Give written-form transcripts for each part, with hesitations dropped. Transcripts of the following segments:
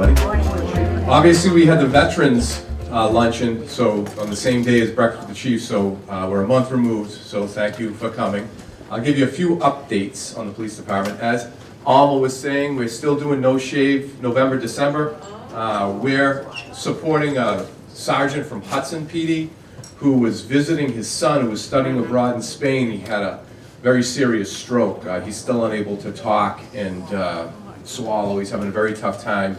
everybody. Obviously, we had the Veterans luncheon, so on the same day as Breakfast with the Chief, so we're a month removed, so thank you for coming. I'll give you a few updates on the police department. As Alma was saying, we're still doing no shave November, December. We're supporting a sergeant from Hudson PD who was visiting his son who was studying abroad in Spain. He had a very serious stroke. He's still unable to talk and swallow. He's having a very tough time.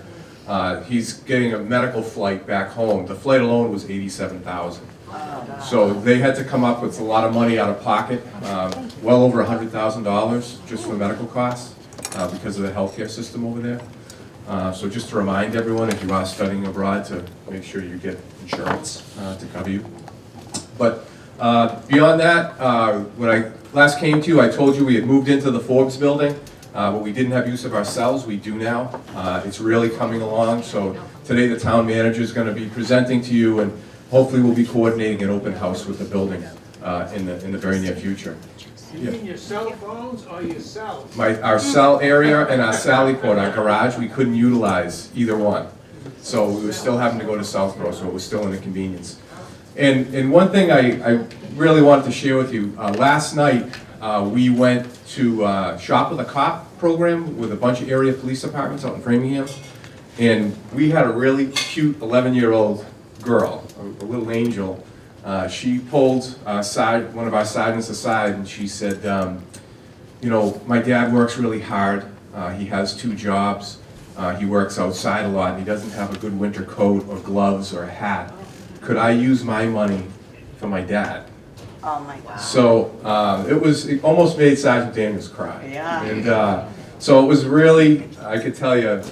He's getting a medical flight back home. The flight alone was $87,000. So they had to come up with a lot of money out of pocket, well over $100,000 just for medical costs because of the healthcare system over there. So just to remind everyone, if you are studying abroad, to make sure you get insurance to cover you. But beyond that, when I last came to you, I told you we had moved into the Forbes building, but we didn't have use of our cells. We do now. It's really coming along. So today the town manager is going to be presenting to you, and hopefully we'll be coordinating an open house with the building in the very near future. You mean your cell phones or your cells? Our cell area and our Sally Port, our garage, we couldn't utilize either one. So we were still having to go to Southborough, so it was still an inconvenience. And one thing I really wanted to share with you, last night we went to Shop with a Cop program with a bunch of area police departments out in Framingham, and we had a really cute 11-year-old girl, a little angel. She pulled one of our sergeants aside and she said, you know, my dad works really hard. He has 2 jobs. He works outside a lot and he doesn't have a good winter coat or gloves or a hat. Could I use my money for my dad? Oh my God. So it almost made Sergeant Daniels cry. Yeah. And so it was really, I could tell you,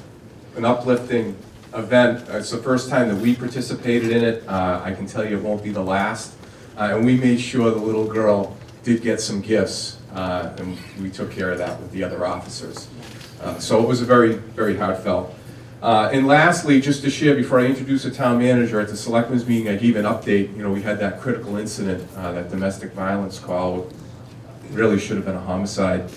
an uplifting event. It's the first time that we participated in it. I can tell you it won't be the last. And we made sure the little girl did get some gifts, and we took care of that with the other officers. So it was a very, very heartfelt. And lastly, just to share before I introduce the town manager, at the selectmen's meeting I gave an update. You know, we had that critical incident, that domestic violence call. Really should have been a homicide.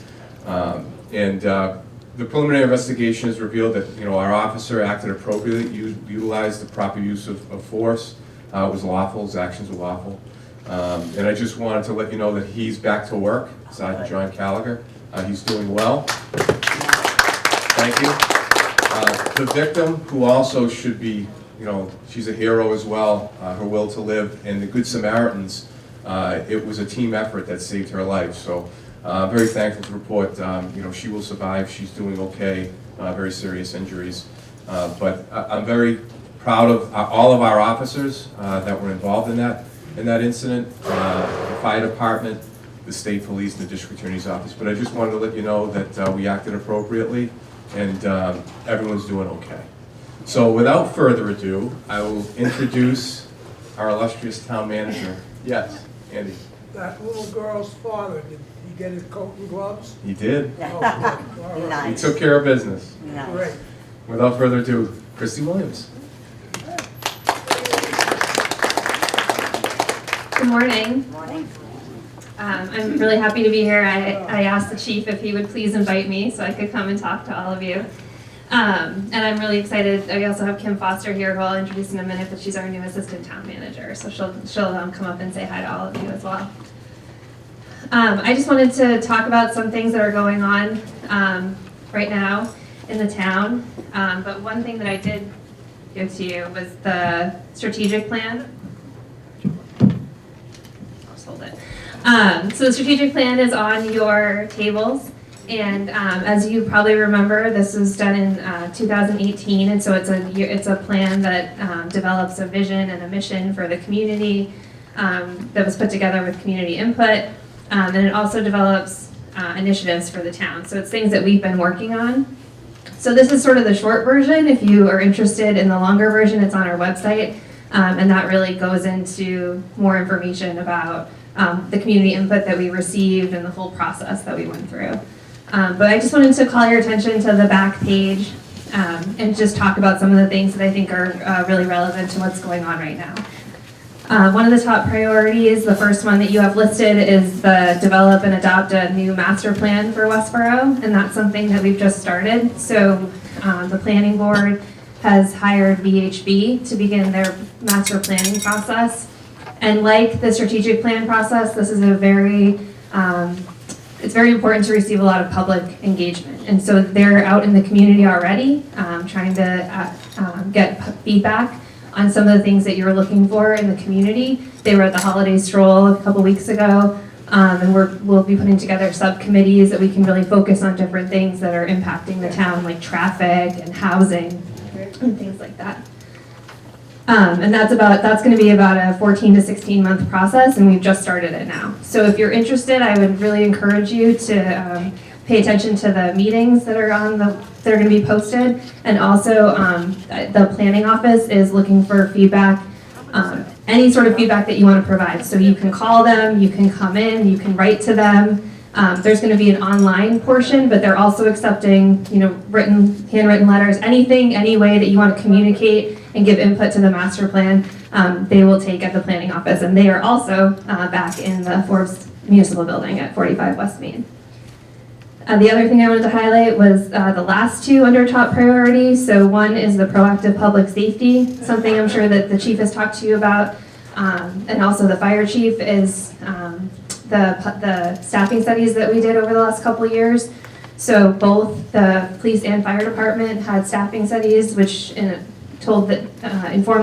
The preliminary investigation has revealed that, you know, our officer acted appropriately, utilized the proper use of force. It was lawful, his actions were lawful. And I just wanted to let you know that he's back to work, Sergeant John Gallagher. He's doing well. Thank you. The victim, who also should be, you know, she's a hero as well, her will to live, and the Good Samaritans, it was a team effort that saved her life. So very thankful to report, you know, she will survive. She's doing okay, very serious injuries. But I'm very proud of all of our officers that were involved in that incident, the fire department, the state police, and the district attorney's office. But I just wanted to let you know that we acted appropriately, and everyone's doing okay. So without further ado, I will introduce our illustrious town manager. Yes, Andy. That little girl's father, did he get his coat and gloves? He did. Oh, good. All right. He Nice. took care of business. Nice. Great. Without further ado, Christy Williams. Good morning. Morning. I'm really happy to be here. I asked the chief if he would please invite me so I could come and talk to all of you. And I'm really excited. We also have Kim Foster here, who I'll introduce in a minute, but she's our new assistant town manager. So she'll come up and say hi to all of you as well. I just wanted to talk about some things that are going on right now in the town. But one thing that I did give to you was the strategic plan. I'll just hold it. So the strategic plan is on your tables, and as you probably remember, this was done in 2018, and so it's a plan that develops a vision and a mission for the community that was put together with community input, and it also develops initiatives for the town. So it's things that we've been working on. So this is sort of the short version. If you are interested in the longer version, it's on our website, and that really goes into more information about the community input that we received and the whole process that we went through. But I just wanted to call your attention to the back page and just talk about some of the things that I think are really relevant to what's going on right now. One of the top priorities, the first one that you have listed, is the develop and adopt a new master plan for Westborough, and that's something that we've just started. So the planning board has hired VHB to begin their master planning process. And like the strategic plan process, this is it's very important to receive a lot of public engagement. And so they're out in the community already, trying to get feedback on some of the things that you're looking for in the community. They were at the holiday stroll a couple weeks ago, and we'll be putting together subcommittees that we can really focus on different things that are impacting the town, like traffic and housing and things like that. And that's going to be about a 14 to 16 month process, and we've just started it now. So if you're interested, I would really encourage you to pay attention to the meetings that are going to be posted, and also the planning office is looking for feedback, any sort of feedback that you want to provide. So you can call them, you can come in, you can write to them. There's going to be an online portion, but they're also accepting, handwritten letters, anything, any way that you want to communicate and give input to the master plan, they will take at the planning office. And they are also back in the Forbes Municipal Building at 45 West Main. The other thing I wanted to highlight was the last two under top priority. So one is the proactive public safety, something I'm sure that the chief has talked to you about, and also the fire chief is the staffing studies that we did over the last couple of years. So both the police and fire department had staffing studies, which informed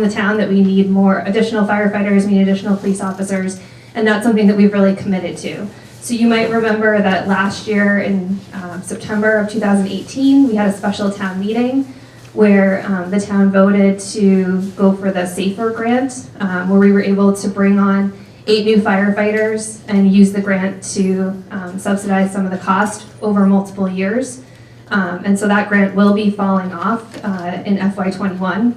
the town that we need more additional firefighters, we need additional police officers, and that's something that we've really committed to. So you might remember that last year in September of 2018, we had a special town meeting where the town voted to go for the SAFER grant, where we were able to bring on 8 new firefighters and use the grant to subsidize some of the cost over multiple years. And so that grant will be falling off in FY21,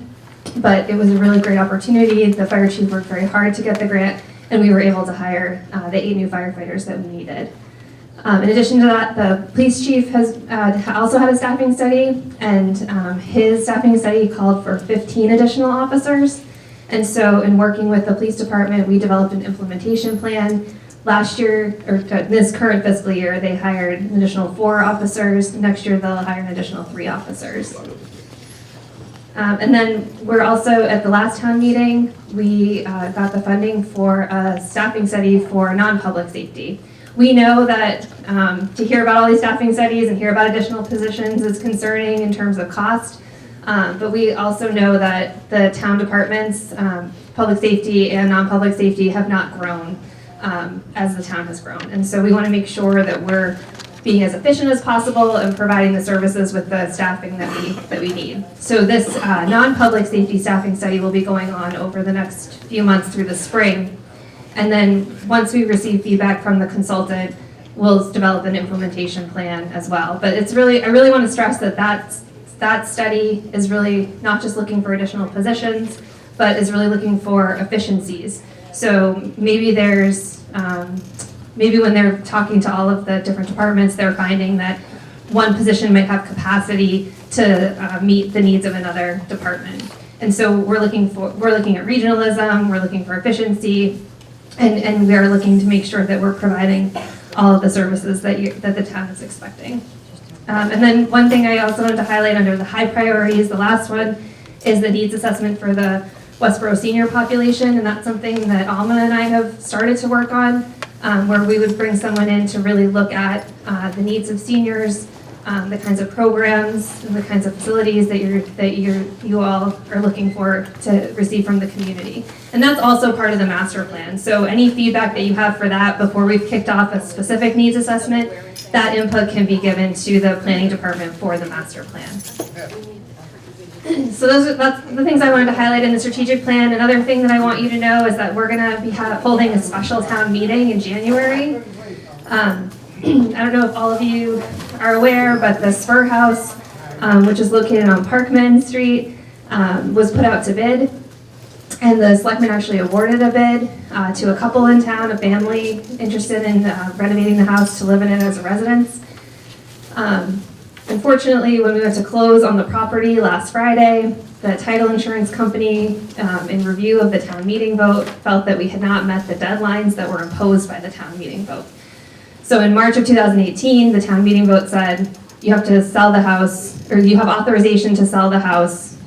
but it was a really great opportunity. The fire chief worked very hard to get the grant, and we were able to hire the 8 new firefighters that we needed. In addition to that, the police chief has also had a staffing study, and his staffing study called for 15 additional officers. And so in working with the police department, we developed an implementation plan. Last year, or this current fiscal year, they hired an additional 4 officers. Next year, they'll hire an additional 3 officers. And then we're also, at the last town meeting, we got the funding for a staffing study for non-public safety. We know that to hear about all these staffing studies and hear about additional positions is concerning in terms of cost, but we also know that the town departments, public safety and non-public safety, have not grown as the town has grown. And so we want to make sure that we're being as efficient as possible and providing the services with the staffing that we need. So this non-public safety staffing study will be going on over the next few months through the spring. And then once we receive feedback from the consultant, we'll develop an implementation plan as well. But I really want to stress that study is really not just looking for additional positions, but is really looking for efficiencies. So maybe when they're talking to all of the different departments, they're finding that one position might have capacity to meet the needs of another department. And so we're looking at regionalism, we're looking for efficiency, and we are looking to make sure that we're providing all of the services that the town is expecting. And then one thing I also wanted to highlight under the high priorities, the last one, is the needs assessment for the Westborough senior population, and that's something that Alma and I have started to work on, where we would bring someone in to really look at the needs of seniors, the kinds of programs and the kinds of facilities that you all are looking for to receive from the community. And that's also part of the master plan. So any feedback that you have for that before we've kicked off a specific needs assessment, that input can be given to the planning department for the master plan. So that's the things I wanted to highlight in the strategic plan. Another thing that I want you to know is that we're going to be holding a special town meeting in January. I don't know if all of you are aware, but the Spur House, which is located on Parkman Street, was put out to bid. And the selectmen actually awarded a bid to a couple in town, a family interested in renovating the house to live in it as a residence. Unfortunately, when we went to close on the property last Friday, the title insurance company, in review of the town meeting vote, felt that we had not met the deadlines that were imposed by the town meeting vote. So in March of 2018, the town meeting vote said you have to sell the house, or you have authorization to sell the house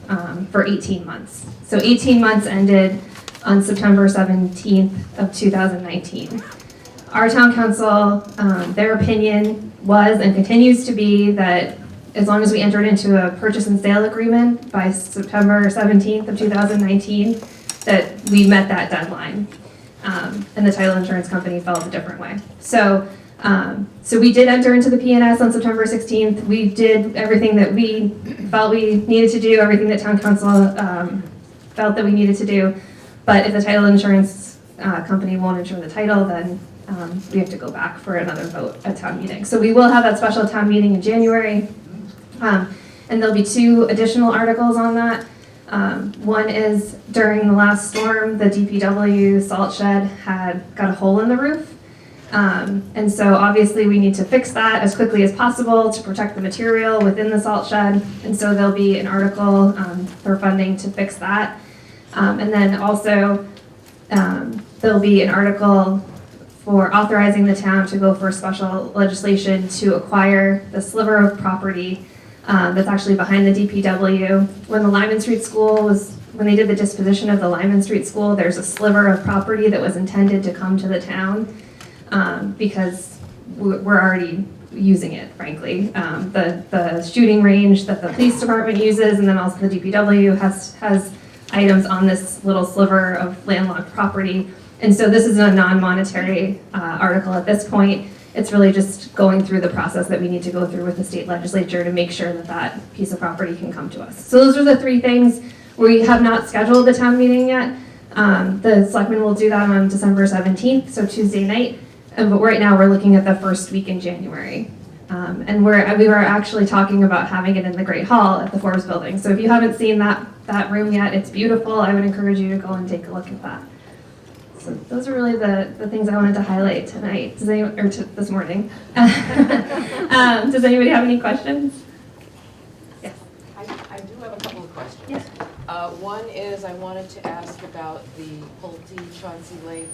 for 18 months. So 18 months ended on September 17th of 2019. Our town council, their opinion was and continues to be that as long as we entered into a purchase and sale agreement by September 17th of 2019, that we met that deadline. And the title insurance company felt a different way. So we did enter into the PNS on September 16th. We did everything that we felt we needed to do, everything that town council felt that we needed to do. But if the title insurance company won't insure the title, then we have to go back for another vote at town meeting. So we will have that special town meeting in January. And there'll be 2 additional articles on that. One is during the last storm, the DPW salt shed had got a hole in the roof. And so obviously we need to fix that as quickly as possible to protect the material within the salt shed. And so there'll be an article for funding to fix that. And then also there'll be an article for authorizing the town to go for special legislation to acquire the sliver of property that's actually behind the DPW. When the Lyman Street School when they did the disposition of the Lyman Street School, there's a sliver of property that was intended to come to the town because we're already using it, frankly. The shooting range that the police department uses, and then also the DPW has items on this little sliver of landlocked property. And so this is a non-monetary article at this point. It's really just going through the process that we need to go through with the state legislature to make sure that that piece of property can come to us. So those are the 3 things. We have not scheduled the town meeting yet. The selectmen will do that on December 17th, so Tuesday night. But right now we're looking at the first week in January. And we were actually talking about having it in the Great Hall at the Forbes Building. So if you haven't seen that room yet, it's beautiful. I would encourage you to go and take a look at that. So those are really the things I wanted to highlight tonight. This morning. Does anybody have any questions? Yes. I do have a couple of questions. Yes. One is I wanted to ask about the Pulte-Chauncey Lake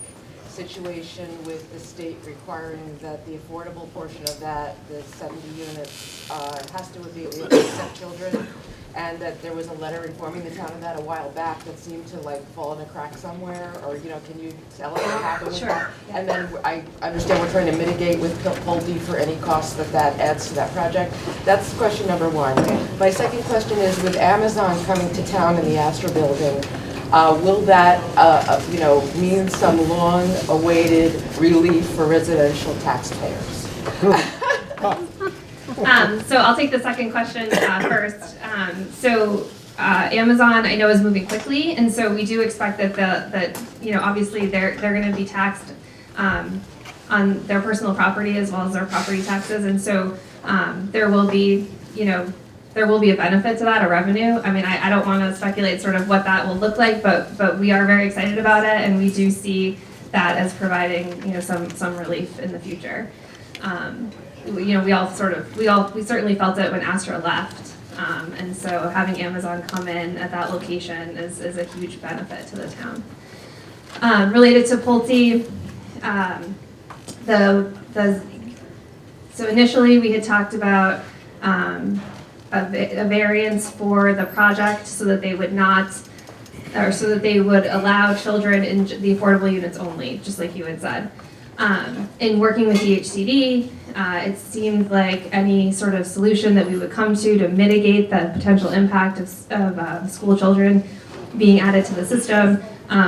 situation with the state requiring that the affordable portion of that, the 70 units, has to be able to accept children, and that there was a letter informing the town of that a while back that seemed to like fall in a crack somewhere, or can you tell us what happened with that? Yeah. And then I understand we're trying to mitigate with Pulte for any costs that adds to that project. That's question number 1. My second question is, with Amazon coming to town in the Astor building, will that, mean some long-awaited relief for residential taxpayers? So I'll take the second question first. Amazon, I know, is moving quickly, and so we do expect that obviously they're going to be taxed on their personal property as well as their property taxes, and so there will be a benefit to that, a revenue. I mean, I don't want to speculate sort of what that will look like, but we are very excited about it, and we do see that as providing some relief in the future. We certainly felt it when Astra left, and so having Amazon come in at that location is a huge benefit to the town. Related to Pulte, so initially we had talked about a variance for the project so that they would not, or so that they would allow children in the affordable units only, just like you had said. In working with DHCD, it seemed like any sort of solution that we would come to mitigate the potential impact of school children being added to the system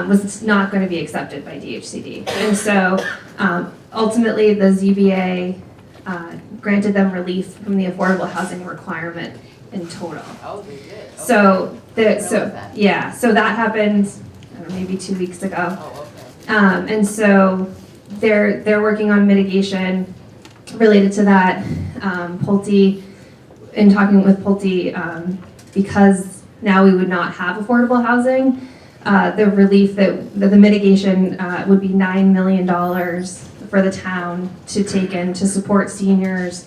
was not going to be accepted by DHCD. And so ultimately the ZBA granted them relief from the affordable housing requirement in total. Oh, they did? Okay. So that happened maybe 2 weeks ago. Oh, okay. And so they're working on mitigation related to that. Pulte, in talking with Pulte, because now we would not have affordable housing, the relief the mitigation would be $9 million for the town to take in to support seniors,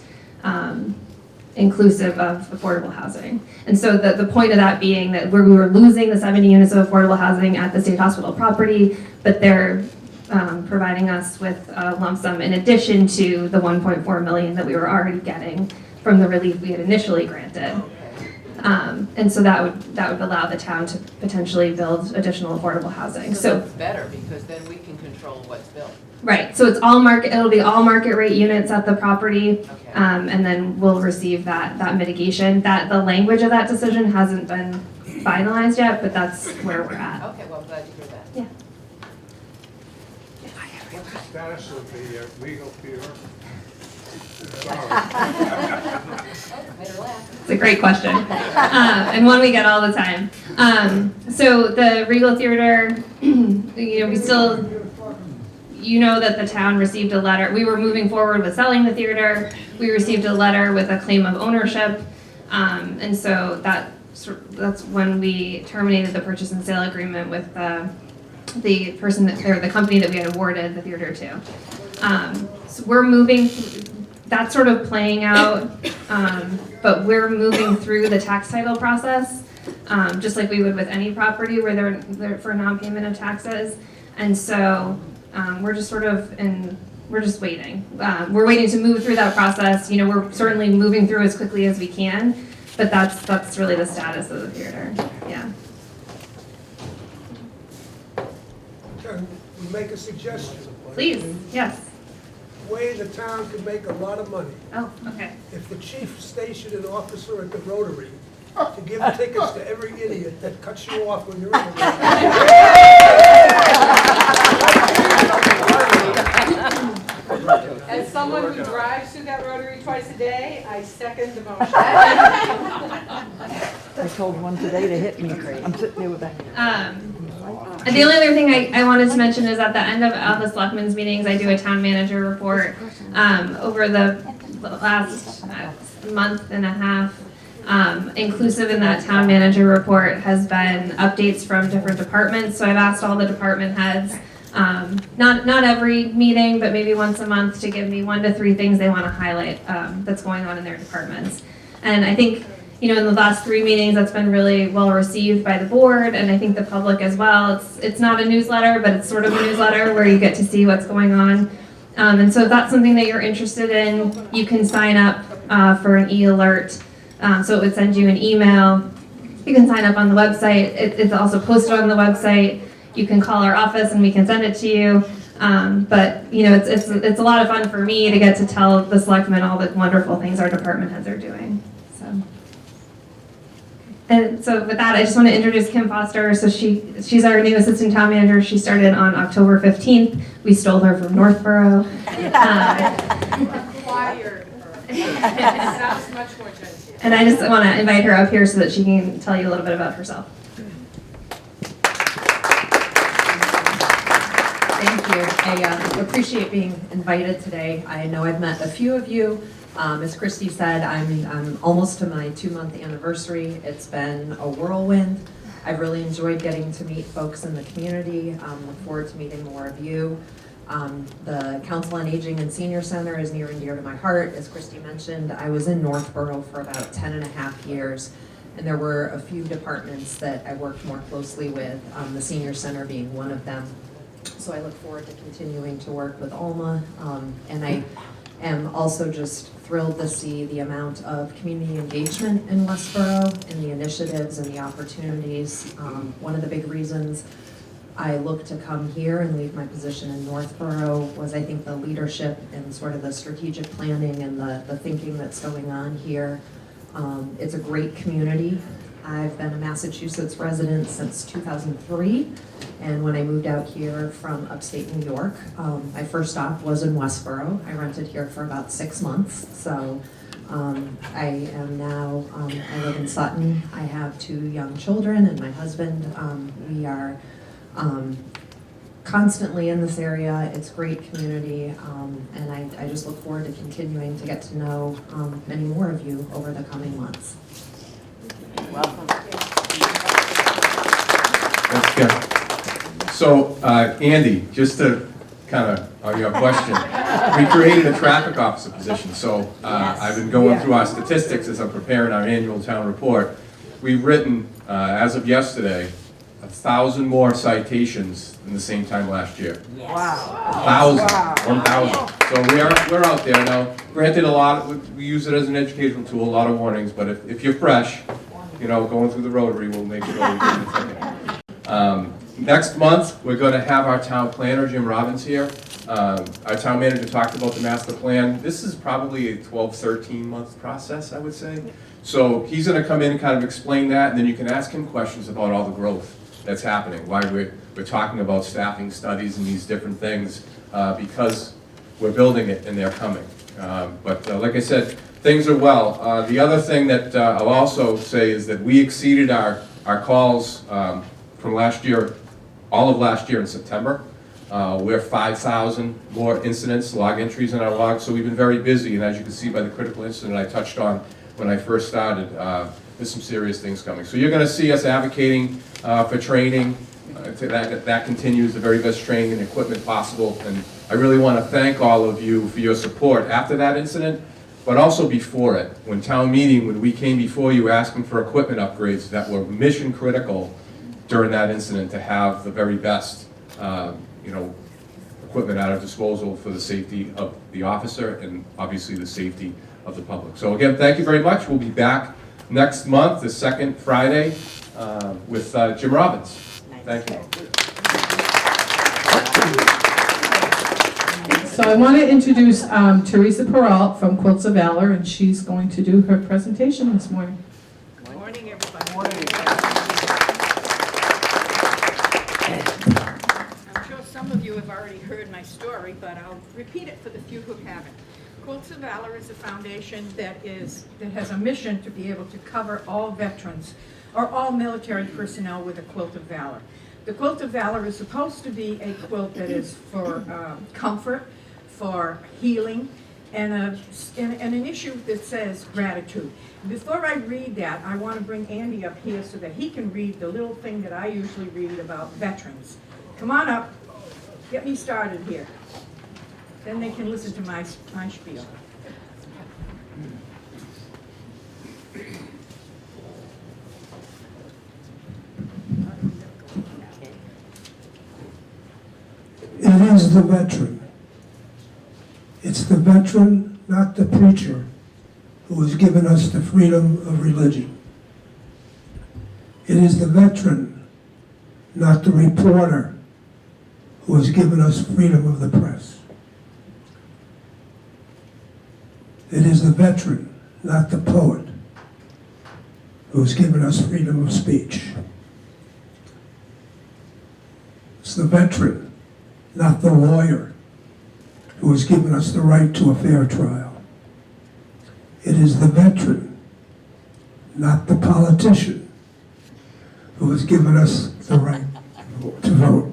inclusive of affordable housing. And so the point of that being that we were losing the 70 units of affordable housing at the state hospital property, but they're providing us with a lump sum in addition to the $1.4 million that we were already getting from the relief we had initially granted. And so that would allow the town to potentially build additional affordable housing. So that's better, because then we can control what's built. Right, so it's all market, it'll be all market rate units at the property, Okay. and then we'll receive that mitigation. The language of that decision hasn't been finalized yet, but that's where we're at. Okay, well, I'm glad to hear that. Yeah. What's the status of the legal theater? Better laugh. It's a great question, and one we get all the time. So the Regal Theater, we still, that the town received a letter. We were moving forward with selling the theater. We received a letter with a claim of ownership, and so that's when we terminated the purchase and sale agreement with the person or the company that we had awarded the theater to. So we're moving. That's sort of playing out, but we're moving through the tax title process, just like we would with any property where they're for non-payment of taxes. And so we're just we're just waiting. We're waiting to move through that process. We're certainly moving through as quickly as we can, but that's really the status of the theater. Yeah. Can we make a suggestion? Please, yes. Way the town could make a lot of money. Oh, okay. If the chief stationed an officer at the Rotary to give tickets to every idiot that cuts you off when you're in the Rotary. As someone who drives through that rotary twice a day, I second the motion. I told one today to hit me. I'm sitting there with that. And the only other thing I wanted to mention is at the end of all the selectmen's meetings, I do a town manager report. Over the last month and a half, inclusive in that town manager report has been updates from different departments. So I've asked all the department heads, not every meeting, but maybe once a month, to give me 1 to 3 things they want to highlight that's going on in their departments. And I think, in the last 3 meetings, that's been really well received by the board, and I think the public as well. It's not a newsletter, but it's sort of a newsletter where you get to see what's going on. And so if that's something that you're interested in, you can sign up for an e-alert. So it would send you an email. You can sign up on the website. It's also posted on the website. You can call our office and we can send it to you. But it's a lot of fun for me to get to tell the selectmen all the wonderful things our department heads are doing. And so with that, I just want to introduce Kim Foster. So she's our new assistant town manager. She started on October 15th. We stole her from Northborough. Acquired her. Sounds much more genteel. And I just want to invite her up here so that she can tell you a little bit about herself. Thank you. I appreciate being invited today. I know I've met a few of you. As Christy said, I'm almost to my 2-month anniversary. It's been a whirlwind. I've really enjoyed getting to meet folks in the community. Look forward to meeting more of you. The Council on Aging and Senior Center is near and dear to my heart. As Christy mentioned, I was in Northborough for about 10.5 years, and there were a few departments that I worked more closely with, the Senior Center being one of them. So I look forward to continuing to work with Alma, and I am also just thrilled to see the amount of community engagement in Westborough and the initiatives and the opportunities. One of the big reasons I looked to come here and leave my position in Northborough was, I think, the leadership and sort of the strategic planning and the thinking that's going on here. It's a great community. I've been a Massachusetts resident since 2003, and when I moved out here from upstate New York, my first stop was in Westborough. I rented here for about 6 months, so I am now, I live in Sutton. I have 2 young children and my husband. We are constantly in this area. It's a great community, and I just look forward to continuing to get to know many more of you over the coming months. Welcome. Thanks, Kim. So, Andy, just to kind of, your question, we created a traffic officer position. So I've been going through our statistics as I'm preparing our annual town report. We've written, as of yesterday, 1,000 more citations than the same time last year. Wow. 1,000. So we're out there now. Granted, we use it as an educational tool, a lot of warnings, but if you're fresh, going through the Rotary, we'll make sure we get the ticket. Next month, we're gonna have our town planner, Jim Robbins, here. Our town manager talked about the master plan. This is probably a 12, 13-month process, I would say. So he's gonna come in and kind of explain that, and then you can ask him questions about all the growth that's happening, why we're talking about staffing studies and these different things, because we're building it and they're coming. But like I said, things are well. The other thing that I'll also say is that we exceeded our calls from last year, all of last year in September. We're 5,000 more incidents, log entries in our log, so we've been very busy, and as you can see by the critical incident I touched on when I first started, there's some serious things coming. So you're gonna see us advocating for training, that continues, the very best training and equipment possible, and I really wanna thank all of you for your support after that incident, but also before it. When town meeting, when we came before you asking for equipment upgrades that were mission critical during that incident to have the very best equipment at our disposal for the safety of the officer and obviously the safety of the public. So again, thank you very much. We'll be back next month, the second Friday, with Jim Robbins. Thank you. So I want to introduce Teresa Peralt from Quilts of Valor, and she's going to do her presentation this morning. Good morning, everybody. I'm sure some of you have already heard my story, but I'll repeat it for the few who haven't. Quilts of Valor is a foundation that has a mission to be able to cover all veterans or all military personnel with a quilt of valor. The quilt of valor is supposed to be a quilt that is for comfort, for healing, and an issue that says gratitude. Before I read that, I want to bring Andy up here so that he can read the little thing that I usually read about veterans. Come on up, get me started here. Then they can listen to my spiel. It is the veteran. It's the veteran, not the preacher, who has given us the freedom of religion. It is the veteran, not the reporter, who has given us freedom of the press. It is the veteran, not the poet, who has given us freedom of speech. It's the veteran, not the lawyer, who has given us the right to a fair trial. It is the veteran, not the politician, who has given us the right to vote.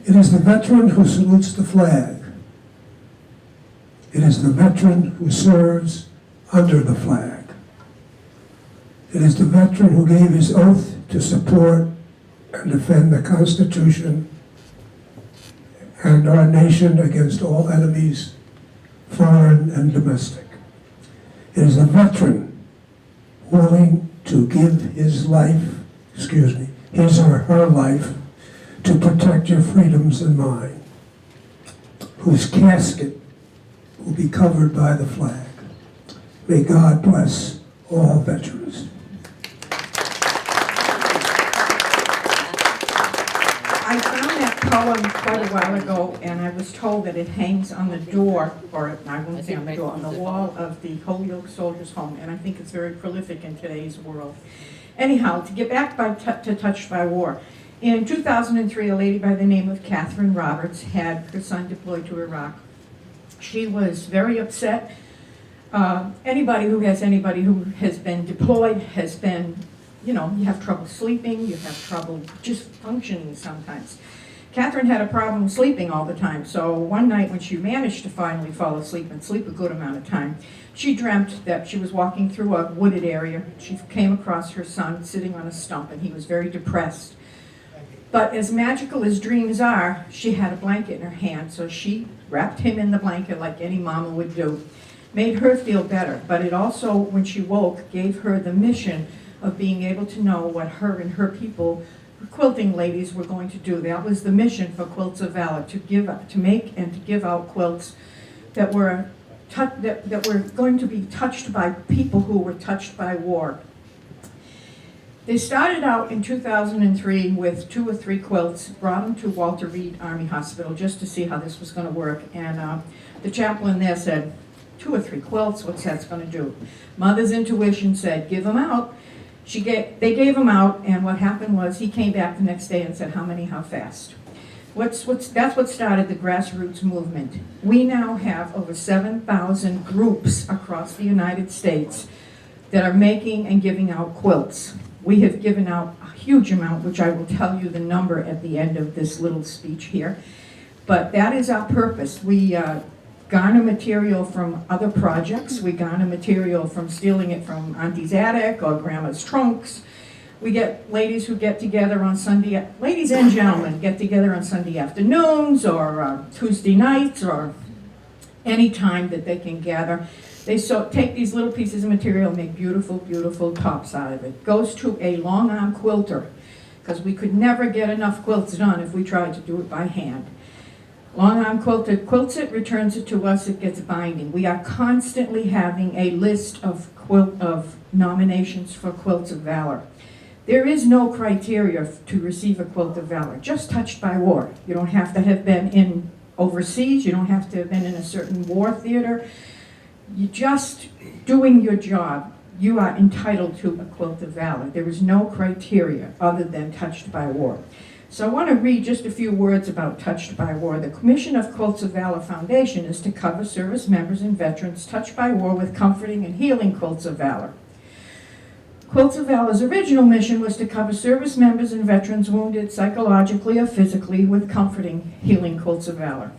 It is the veteran who salutes the flag. It is the veteran who serves under the flag. It is the veteran who gave his oath to support and defend the Constitution and our nation against all enemies, foreign and domestic. It is the veteran willing to give his life, his or her life, to protect your freedoms and mine, whose casket will be covered by the flag. May God bless all veterans. I found that poem quite a while ago, and I was told that it hangs on the door, or I won't say on the door, on the wall of the Holyoke Soldiers' Home, and I think it's very prolific in today's world. Anyhow, to get back to Touched by War, in 2003, a lady by the name of Catherine Roberts had her son deployed to Iraq. She was very upset. Anybody who has been deployed has been, you have trouble sleeping, you have trouble just functioning sometimes. Catherine had a problem sleeping all the time, so one night when she managed to finally fall asleep and sleep a good amount of time, she dreamt that she was walking through a wooded area. She came across her son sitting on a stump, and he was very depressed. But as magical as dreams are, she had a blanket in her hand, so she wrapped him in the blanket like any mama would do. Made her feel better, but it also, when she woke, gave her the mission of being able to know what her and her people, quilting ladies, were going to do. That was the mission for Quilts of Valor, to make and to give out quilts that were that were going to be touched by people who were touched by war. They started out in 2003 with 2 or 3 quilts, brought them to Walter Reed Army Hospital just to see how this was going to work. And the chaplain there said, 2 or 3 quilts, what's that's going to do? Mother's intuition said, give them out. They gave them out, and what happened was he came back the next day and said, how many, how fast? That's what started the grassroots movement. We now have over 7,000 groups across the United States that are making and giving out quilts. We have given out a huge amount, which I will tell you the number at the end of this little speech here. But that is our purpose. We garner material from other projects. We garner material from stealing it from Auntie's attic or Grandma's trunks. We get ladies who get together on Sunday, ladies and gentlemen get together on Sunday afternoons or Tuesday nights or any time that they can gather. They take these little pieces of material and make beautiful, beautiful tops out of it. Goes to a long arm quilter, because we could never get enough quilts done if we tried to do it by hand. Long arm quilter quilts it, returns it to us, it gets binding. We are constantly having a list of nominations for Quilts of Valor. There is no criteria to receive a Quilt of Valor, just touched by war. You don't have to have been in overseas, you don't have to have been in a certain war theater. You're just doing your job. You are entitled to a Quilt of Valor. There is no criteria other than touched by war. So I want to read just a few words about touched by war. The Commission of Quilts of Valor Foundation is to cover service members and veterans touched by war with comforting and healing Quilts of Valor. Quilts of Valor's original mission was to cover service members and veterans wounded psychologically or physically with comforting, healing Quilts of Valor.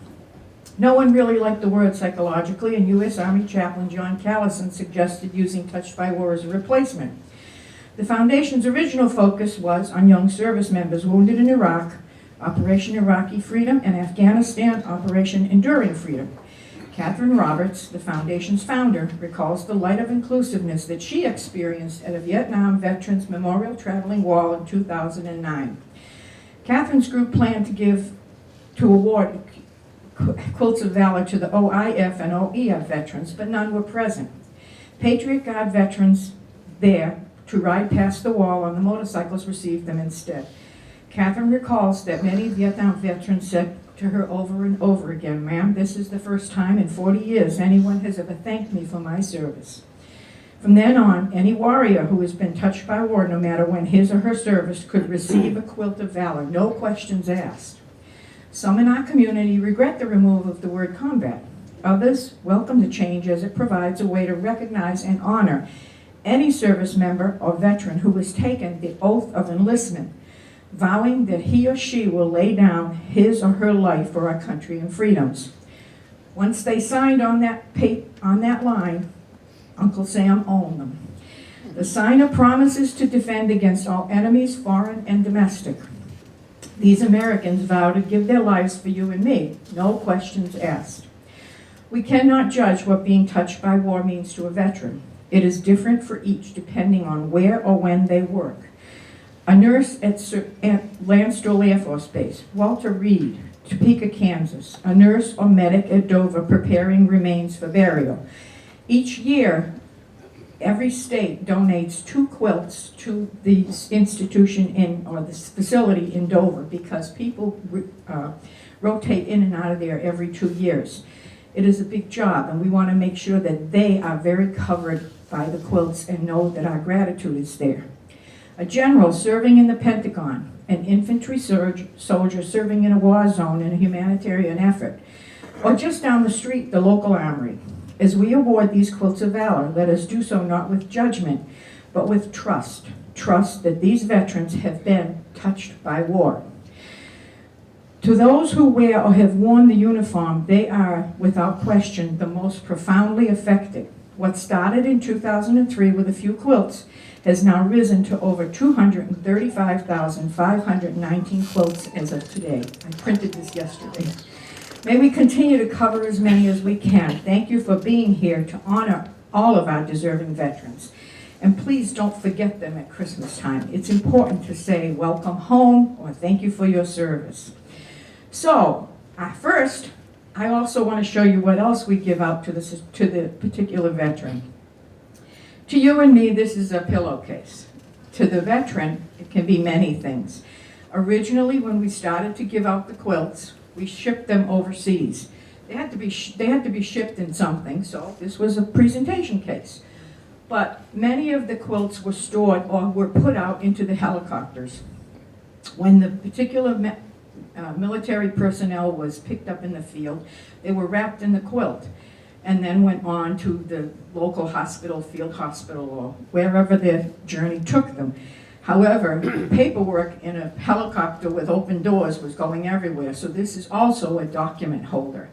No one really liked the word psychologically, and U.S. Army Chaplain John Callison suggested using touched by war as a replacement. The Foundation's original focus was on young service members wounded in Iraq, Operation Iraqi Freedom, and Afghanistan, Operation Enduring Freedom. Catherine Roberts, the Foundation's founder, recalls the light of inclusiveness that she experienced at a Vietnam Veterans Memorial Traveling Wall in 2009. Catherine's group planned to award Quilts of Valor to the OIF and OEF veterans, but none were present. Patriot Guard veterans there to ride past the wall on the motorcycles received them instead. Catherine recalls that many Vietnam veterans said to her over and over again, "Ma'am, this is the first time in 40 years anyone has ever thanked me for my service." From then on, any warrior who has been touched by war, no matter when his or her service, could receive a Quilt of Valor, no questions asked. Some in our community regret the removal of the word combat. Others welcome the change as it provides a way to recognize and honor any service member or veteran who has taken the oath of enlistment, vowing that he or she will lay down his or her life for our country and freedoms. Once they signed on that line, Uncle Sam owned them. The signer promises to defend against all enemies, foreign and domestic. These Americans vow to give their lives for you and me, no questions asked. We cannot judge what being touched by war means to a veteran. It is different for each depending on where or when they work. A nurse at Landstuhl Air Force Base, Walter Reed, Topeka, Kansas. A nurse or medic at Dover preparing remains for burial. Each year, every state donates 2 quilts to the institution or this facility in Dover because people rotate in and out of there every 2 years. It is a big job, and we want to make sure that they are very covered by the quilts and know that our gratitude is there. A general serving in the Pentagon, an infantry soldier serving in a war zone in a humanitarian effort, or just down the street, the local armory. As we award these Quilts of Valor, let us do so not with judgment, but with trust. Trust that these veterans have been touched by war. To those who wear or have worn the uniform, they are, without question, the most profoundly affected. What started in 2003 with a few quilts has now risen to over 235,519 quilts as of today. I printed this yesterday. May we continue to cover as many as we can. Thank you for being here to honor all of our deserving veterans. And please don't forget them at Christmas time. It's important to say welcome home or thank you for your service. So, first, I also want to show you what else we give out to the particular veteran. To you and me, this is a pillowcase. To the veteran, it can be many things. Originally, when we started to give out the quilts, we shipped them overseas. They had to be shipped in something, so this was a presentation case. But many of the quilts were stored or were put out into the helicopters. When the particular military personnel was picked up in the field, they were wrapped in the quilt and then went on to the local hospital, field hospital, or wherever their journey took them. However, paperwork in a helicopter with open doors was going everywhere, so this is also a document holder.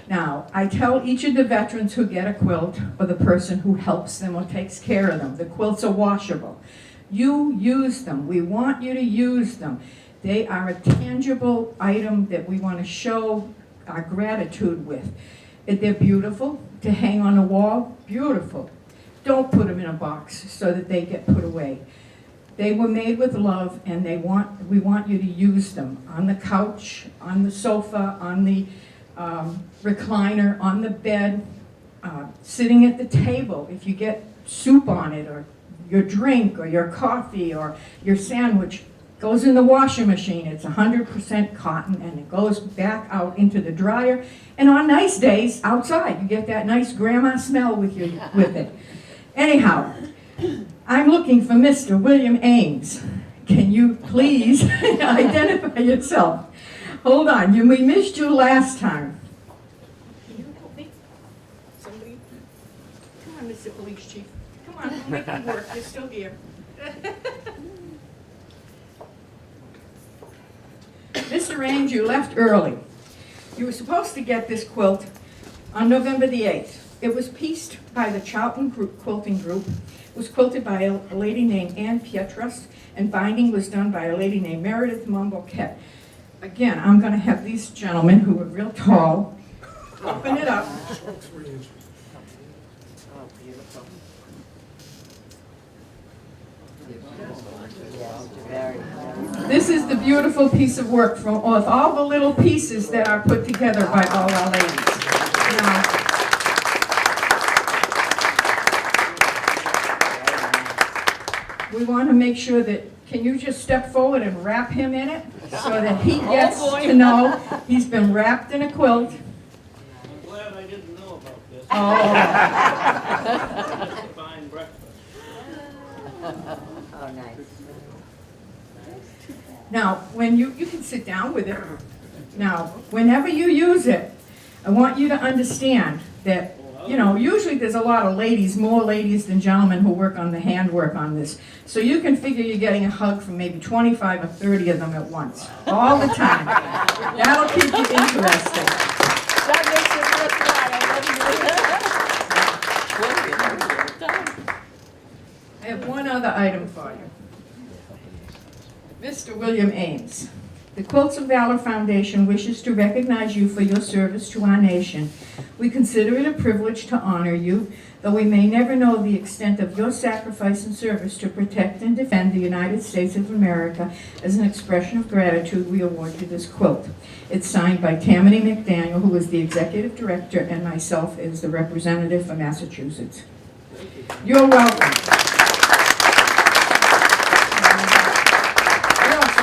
Now, I tell each of the veterans who get a quilt, or the person who helps them or takes care of them, the quilts are washable. You use them. We want you to use them. They are a tangible item that we want to show our gratitude with. They're beautiful to hang on the wall, beautiful. Don't put them in a box so that they get put away. They were made with love, and we want you to use them on the couch, on the sofa, on the recliner, on the bed, sitting at the table. If you get soup on it, or your drink, or your coffee, or your sandwich, goes in the washing machine. It's 100% cotton, and it goes back out into the dryer. And on nice days, outside, you get that nice grandma smell with it. Anyhow, I'm looking for Mr. William Ames. Can you please identify yourself? Hold on, we missed you last time. Can you help me? Somebody? Come on, Mr. Police Chief. Come on, we'll make it work. You're still here. Mr. Ames, you left early. You were supposed to get this quilt on November the 8th. It was pieced by the Charlton Quilting Group. It was quilted by a lady named Ann Pietras, and binding was done by a lady named Meredith Momboquette. Again, I'm going to have these gentlemen, who are real tall, open it up. This is the beautiful piece of work with all the little pieces that are put together by all our ladies. Now, we want to make sure that, can you just step forward and wrap him in it so that he gets to know he's been wrapped in a quilt. I'm glad I didn't know about this. Oh. That's a fine breakfast. Oh, nice. Now, when you can sit down with it. Now, whenever you use it, I want you to understand that, usually there's a lot of ladies, more ladies than gentlemen, who work on the handwork on this. So you can figure you're getting a hug from maybe 25 or 30 of them at once, all the time. That'll keep you interested. That makes it worthwhile. I have one other item for you. Mr. William Ames, the Quilts of Valor Foundation wishes to recognize you for your service to our nation. We consider it a privilege to honor you, though we may never know the extent of your sacrifice and service to protect and defend the United States of America. As an expression of gratitude, we award you this quilt. It's signed by Tammany McDaniel, who is the executive director, and myself as the representative for Massachusetts. You're welcome.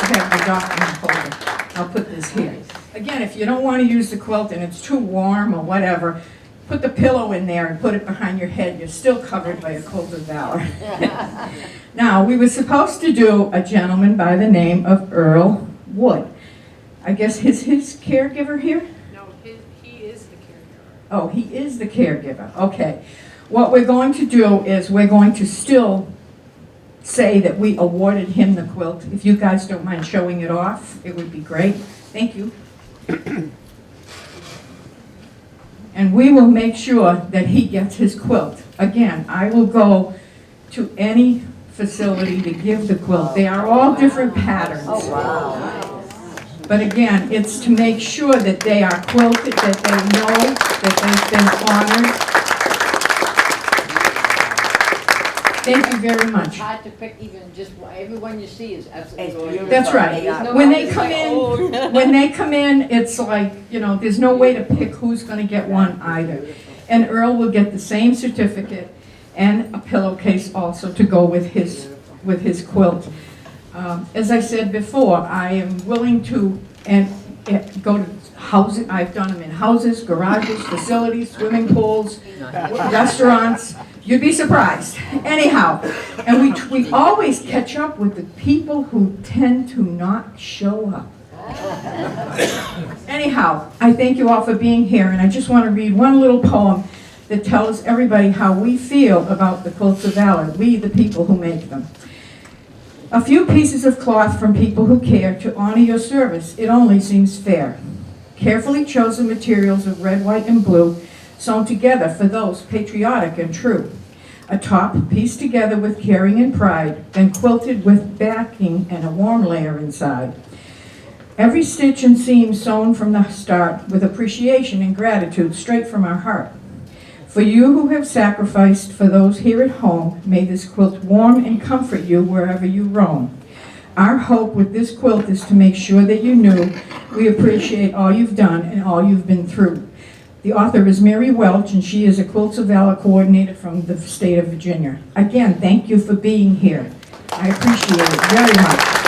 Have the document folder. I'll put this here. Again, if you don't want to use the quilt and it's too warm or whatever, put the pillow in there and put it behind your head. You're still covered by a Quilt of Valor. Now, we were supposed to do a gentleman by the name of Earl Wood. I guess his caregiver here? No, he is the caregiver. Oh, he is the caregiver. Okay. What we're going to do is we're going to still say that we awarded him the quilt. If you guys don't mind showing it off, it would be great. Thank you. And we will make sure that he gets his quilt. Again, I will go to any facility to give the quilt. They are all different patterns. Oh, wow. But again, it's to make sure that they are quilted, that they know that they've been honored. Thank you very It's much. hard to pick even just, everyone you see is absolutely It's gorgeous. beautiful. That's right. No When they one's come like, in, "Oh." when they come in, it's like, there's no way to pick who's gonna get one either. And Earl will get the same certificate and a pillowcase also to go with his quilt. As I said before, I am willing to go to houses. I've done them in houses, garages, facilities, swimming pools, restaurants. You'd be surprised. Anyhow, and we always catch up with the people who tend to not show up. Anyhow, I thank you all for being here, and I just want to read one little poem that tells everybody how we feel about the Quilts of Valor, we the people who make them. A few pieces of cloth from people who care to honor your service, it only seems fair. Carefully chosen materials of red, white, and blue, sewn together for those patriotic and true. A top pieced together with caring and pride, then quilted with backing and a warm layer inside. Every stitch and seam sewn from the start with appreciation and gratitude straight from our heart. For you who have sacrificed for those here at home, may this quilt warm and comfort you wherever you roam. Our hope with this quilt is to make sure that you knew we appreciate all you've done and all you've been through. The author is Mary Welch, and she is a Quilts of Valor coordinator from the state of Virginia. Again, thank you for being here. I appreciate it very much.